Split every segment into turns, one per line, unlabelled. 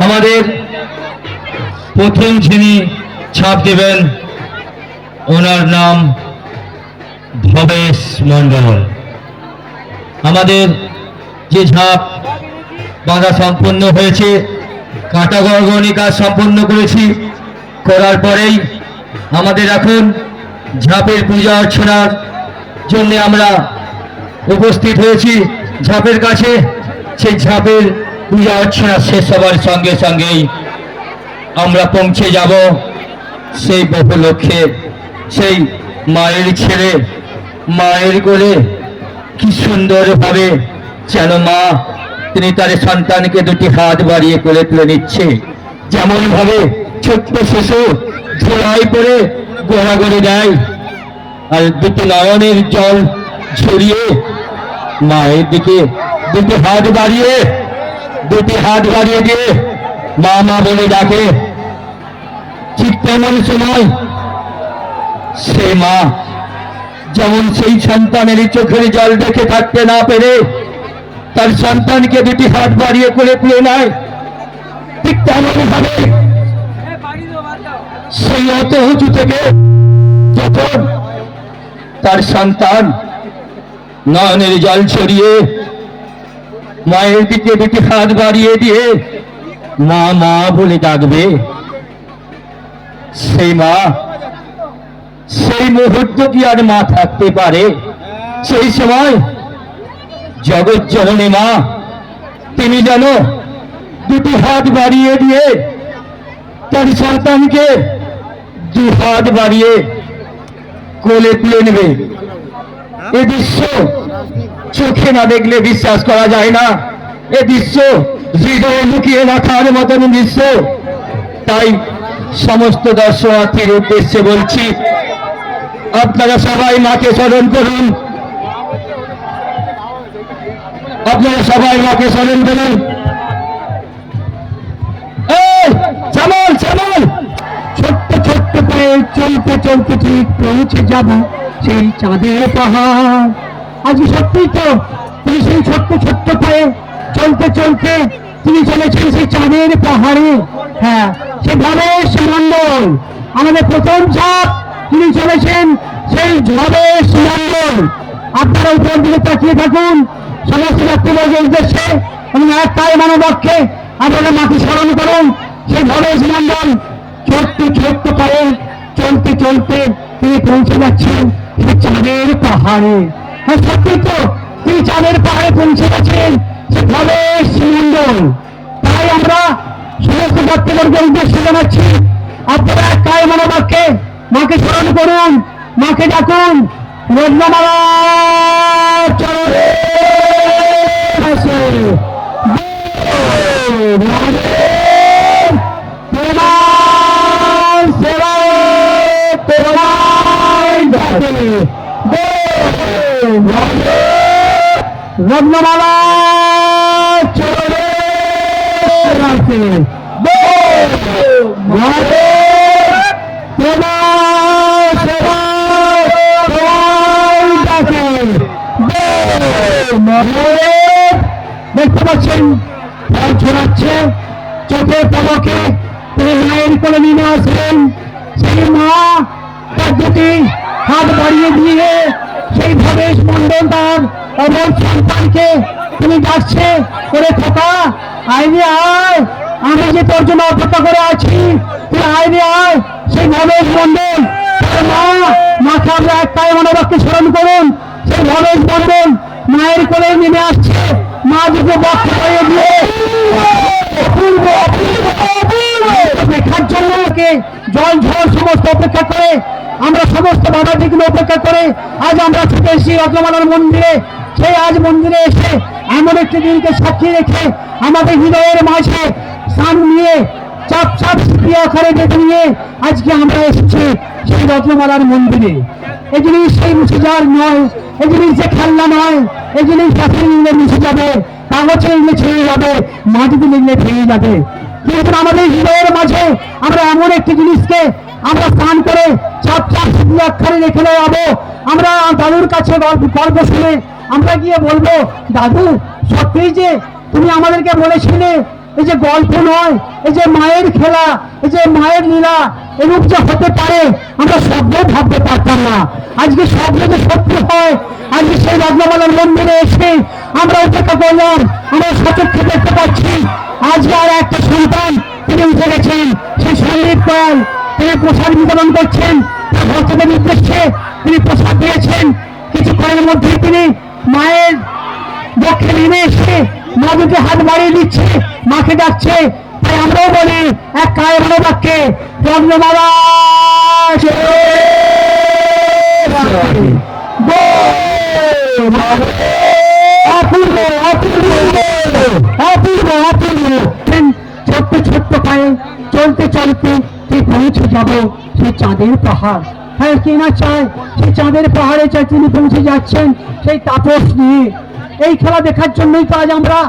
আমাদের প্রথম যিনি ছাপ দেবেন ওনার নাম ভবেশ মণ্ডল। আমাদের যে ঝাঁপ বাঁধা সম্পন্ন হয়েছে, কাঁটা গড়গড়ি কাজ সম্পন্ন করেছি, করার পরেই আমাদের এখন ঝাঁপের পূজা অর্চনার জন্য আমরা উপস্থিত হয়েছি ঝাঁপের কাছে। সেই ঝাঁপের পূজা অর্চনা শেষ হবার সঙ্গে সঙ্গেই আমরা পৌঁছে যাব সেই বহু লক্ষ্যে, সেই মায়ের ছেলে মায়ের কোলে। কি সুন্দরভাবে যেন মা তিনি তার সন্তানকে দুটি হাত বাড়িয়ে কোলে তুলে নিচ্ছে, যেমন ভাবে ছোট্ট শিশু ঝোড়াই পড়ে গোড়াগড়ি দেয় আর দুটি নয়নের জল ঝরিয়ে মায়ের দিকে দুটি হাত বাড়িয়ে দিয়ে মা মা বলে ডাকে। ঠিক তেমন সময় সে মা যেমন সেই সন্তানের চোখের জল দেখে থাকতে না পেরে তার সন্তানকে দুটি হাত বাড়িয়ে করে তুলে নেয়, ঠিক তেমন ভাবে সেই অত উঁচু থেকে যখন তার সন্তান নয়নের জল ছড়িয়ে মায়ের দিকে দুটি হাত বাড়িয়ে দিয়ে মা মা বলে ডাকবে, সেই মা সেই মুহূর্ত কি আর মা থাকতে পারে? সেই সময় জগৎ জননী মা তিনি যেন দুটি হাত বাড়িয়ে দিয়ে তার সন্তানকে দু হাত বাড়িয়ে কোলে তুলে নেবে। এ দৃশ্য চোখে না দেখলে বিশ্বাস করা যায় না, এ দৃশ্য হৃদয়ে লুকিয়ে রাখার মতন দৃশ্য। তাই সমস্ত দর্শনার্থীর উদ্দেশ্যে বলছি, আপনারা সবাই মাকে স্মরণ করুন, আপনারা সবাই মাকে স্মরণ করুন। চামল চামল ছোট্ট ছোট্ট পায়ে চলতে চলতে ঠিক পৌঁছে যাব সেই চাঁদের পাহাড়। আজ সত্যিই তো তিনি সেই ছোট্ট ছোট্ট পায়ে চলতে চলতে তিনি চলেছেন সেই চাঁদের পাহাড়ে। হ্যাঁ, সে ভবেশ মণ্ডল আমাদের প্রথম ঝাঁপ, তিনি চলেছেন সেই ভবেশ মণ্ডল। আপনারা উপর দিকে তাকিয়ে থাকুন সমস্ত ব্যক্তিবর্গের উদ্দেশ্যে এবং একটাই মানবক্ষে আপনারা মাকে স্মরণ করুন। সেই ভবেশ মণ্ডল ছোট্ট ছোট্ট পায়ে চলতে চলতে তিনি পৌঁছে যাচ্ছেন সেই চাঁদের পাহাড়ে। হ্যাঁ, সত্যি তো তিনি চাঁদের পাহাড়ে পৌঁছে গেছেন সে ভবেশ মণ্ডল। তাই আমরা সমস্ত ব্যক্তিবর্গের উদ্দেশ্যে জানাচ্ছি, আপনারা একটাই মানবক্ষে মাকে স্মরণ করুন, মাকে ডাকুন। রত্নমালা চরণে বসে তোমার সেবা তোমায় ডাকে। রত্নমালা চরণে রাখে তোমার সেবা তোমায় ডাকে। দেখতে পাচ্ছেন ফল ছড়াচ্ছে চোখের পলকে তিনি মায়ের কোলে নিয়ে আসলেন। সেই মা তার দুটি হাত বাড়িয়ে দিয়ে সেই ভবেশ মণ্ডল তার অবল সন্তানকে তিনি ডাকছে, করে থাকা আইনে আয়, আমি যে তোর জন্য অপেক্ষা করে আছি, তুই আইনে আয়। সেই ভবেশ মণ্ডল মা মাকে আমরা একটাই মনোবাক্যে স্মরণ করুন। সেই ভবেশ মণ্ডল মায়ের কোলে নেমে আসছে, মা দুটো বক্ষ হয়ে দিয়ে দেখার জন্য জল ঝড় সমস্ত অপেক্ষা করে, আমরা সমস্ত বাধা বিঘ্ন উপেক্ষা করে আজ আমরা ছুটে এসেছি রত্নমালার মন্দিরে। সেই আজ মন্দিরে এসে এমন একটি দিনকে সাক্ষী রেখে আমাদের হৃদয়ের মাঝে স্থান নিয়ে চাপ চাপ ক্রিয়া আকারে বেঁধে নিয়ে আজকে আমরা এসেছি সেই রত্নমালার মন্দিরে। এই জিনিস সেই মুছে যাওয়ার নয়, এই জিনিস যে খেলনা নয়, এই জিনিস গাছে নিলে মুছে যাবে, কাগজে নিলে ছেড়ে যাবে, মাটিতে নিলে ভেঙে যাবে। কিন্তু আমাদের হৃদয়ের মাঝে আমরা এমন একটি জিনিসকে আমরা স্নান করে চাপ চাপ শুধু আক্ষরে রেখে যাবো। আমরা দাদুর কাছে গল্প শুনে আমরা গিয়ে বলবো, দাদু সত্যিই যে তুমি আমাদেরকে বলেছিলে এই যে গল্প নয়, এই যে মায়ের খেলা, এই যে মায়ের লীলা, এরূপ যে হতে পারে আমরা স্বপ্নেও ভাবতে পারতাম না। আজকে স্বপ্ন যে সত্য হয়, আজকে সেই রত্নমালার মন্দিরে এসে আমরা অপেক্ষা করলাম, আমরা সচক্ষে দেখতে পাচ্ছি আজকে আর একটা সন্তান তিনি উঠে গেছেন। সেই সন্দীপ পাল তিনি প্রসাদ বিতরণ করছেন, তার ভক্তদের উদ্দেশ্যে তিনি প্রসাদ দিয়েছেন। কিছুক্ষণের মধ্যেই তিনি মায়ের বক্ষে নেমে এসে মা দুটি হাত বাড়িয়ে দিচ্ছে, মাকে ডাকছে। তাই আমরাও বলি এক কায় বড় বাক্যে, রত্নমালা অপূর্ব অপূর্ব অপূর্ব অপূর্ব। ছোট্ট ছোট্ট পায়ে চলতে চলতে তুই পৌঁছে যাবো সেই চাঁদের পাহাড়। হ্যাঁ, কে না চায় সেই চাঁদের পাহাড়ে চাই তিনি পৌঁছে যাচ্ছেন সেই তাপস নিয়ে। এই খেলা দেখার জন্যই তো আজ আমরা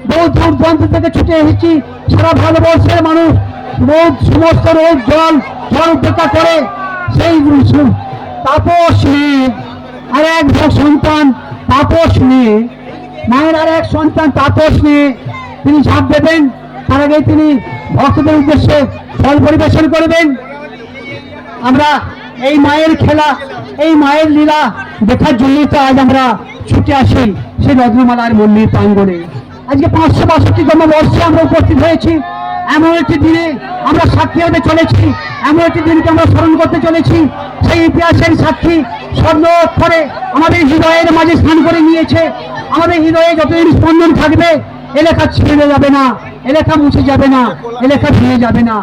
বহু দূর দূরান্ত থেকে ছুটে এসেছি। সারা ভারতবর্ষের মানুষ রোদ সমস্ত রোদ জল উপেক্ষা করে সেই তাপস নিয়ে আর এক সন্তান তাপস নিয়ে, মায়ের আর এক সন্তান তাপস নিয়ে তিনি ঝাঁপ দেবেন। তার আগে তিনি ভক্তদের উদ্দেশ্যে ফল পরিবেশন করবেন। আমরা এই মায়ের খেলা, এই মায়ের লীলা দেখার জন্যই তো আজ আমরা ছুটে আসি সেই রত্নমালার মন্দির প্রাঙ্গণে। আজকে 562তম বর্ষে আমরা উপস্থিত হয়েছি। এমন একটি দিনে আমরা সাক্ষী হতে চলেছি, এমন একটি দিনকে আমরা স্মরণ করতে চলেছি। সেই ইতিহাসের সাক্ষী স্বর্ণ অক্ষরে আমাদের হৃদয়ের মাঝে স্থান করে নিয়েছে। আমাদের হৃদয়ে যতদিন স্পন্দন থাকবে এলাকা ছেড়ে যাবে না, এলাকা মুছে যাবে না, এলাকা ভেঙে যাবে না।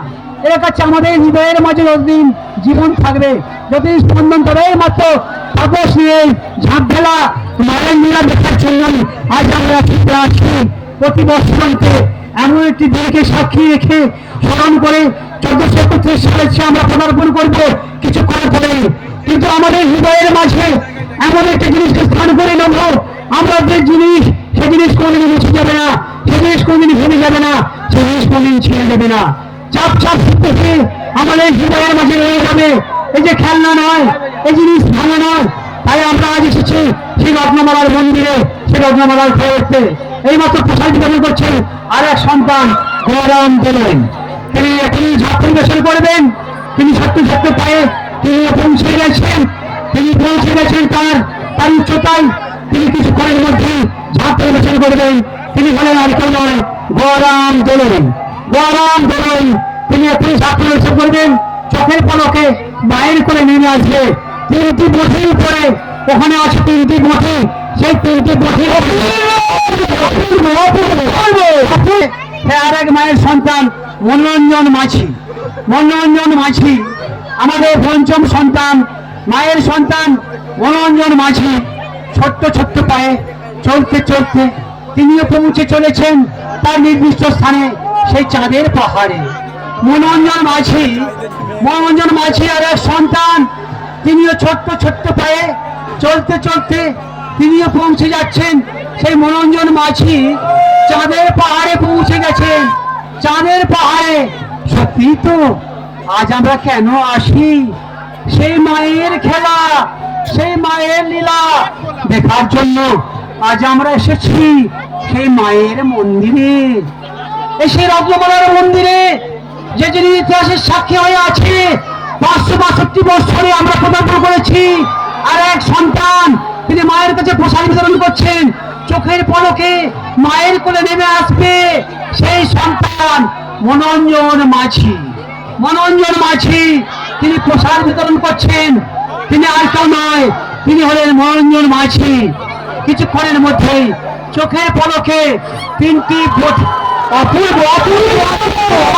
এলাকা আমাদের হৃদয়ের মাঝে যতদিন জীবন থাকবে, যতদিন স্পন্দন তবে মাত্র তাপস নিয়ে ঝাঁপ ফেলা মায়ের লীলা দেখার জন্য আজ আমরা ছুটে আসছি। প্রতি বৎসরকে এমন একটি দিনকে সাক্ষী রেখে স্মরণ করে 1431 সালে আমরা পদার্পণ করবো কিছুক্ষণ পরে। কিন্তু আমাদের হৃদয়ের মাঝে এমন একটি জিনিসকে স্থান করে নেব, আমরা যে জিনিস সে জিনিস কোনদিন মুছে যাবে না, সে জিনিস কোনদিন ভেঙে যাবে না, সে জিনিস কোনদিন ছেড়ে যাবে না। চাপ চাপ শিখতেছে আমাদের হৃদয়ের মাঝে রয়ে যাবে। এই যে খেলনা নয়, এই জিনিস ভাঙা নয়। তাই আমরা আজ এসেছি সেই রত্নমালার মন্দিরে, সেই রত্নমালার খেয়ে এই মাত্র প্রসাদ বিতরণ করছেন আর এক সন্তান গৌরাম দেবেন। তিনি ঝাঁপ পরিবেশন করবেন। তিনি ছোট্ট পায়ে তিনি পৌঁছে গেছেন, তার উচ্চতায় তিনি কিছুক্ষণের মধ্যে ঝাঁপ পরিবেশন করবেন। তিনি হলেন আর কেউ নয়, গৌরাম দেবেন। গৌরাম দেবেন তিনি এখনই ঝাঁপ পরিবেশন করবেন। চোখের পলকে মায়ের করে নেমে আসবে। 3টি বটির উপরে ওখানে আছে 3টি বটি, সেই 3টি বটি আর এক মায়ের সন্তান মনোরঞ্জন মাঝি। মনোরঞ্জন মাঝি আমাদের পঞ্চম সন্তান, মায়ের সন্তান মনোরঞ্জন মাঝি। ছোট্ট পায়ে চলতে চলতে তিনিও পৌঁছে চলেছেন তার নির্দিষ্ট স্থানে সেই চাঁদের পাহাড়ে। মনোরঞ্জন মাঝি আর এক সন্তান, তিনিও ছোট্ট পায়ে চলতে চলতে তিনিও পৌঁছে যাচ্ছেন সেই মনোরঞ্জন মাঝি চাঁদের পাহাড়ে পৌঁছে গেছেন। চাঁদের পাহাড়ে সত্যি তো আজ আমরা কেন আসি সেই মায়ের খেলা, সেই মায়ের লীলা দেখার জন্য আজ আমরা এসেছি সেই মায়ের মন্দিরে। সেই রত্নমালার মন্দিরে যে যিনি ইতিহাসের সাক্ষী হয়ে আছে 562 বছরে আমরা পদার্পণ করেছি। আর এক সন্তান তিনি মায়ের কাছে প্রসাদ বিতরণ করছেন। চোখের পলকে মায়ের কোলে নেমে আসবে সেই সন্তান মনোরঞ্জন মাঝি। মনোরঞ্জন মাঝি তিনি প্রসাদ বিতরণ করছেন। তিনি আর কেউ নয়, তিনি হলেন মনোরঞ্জন মাঝি। কিছুক্ষণের মধ্যেই চোখের পলকে 3টি অপূর্ব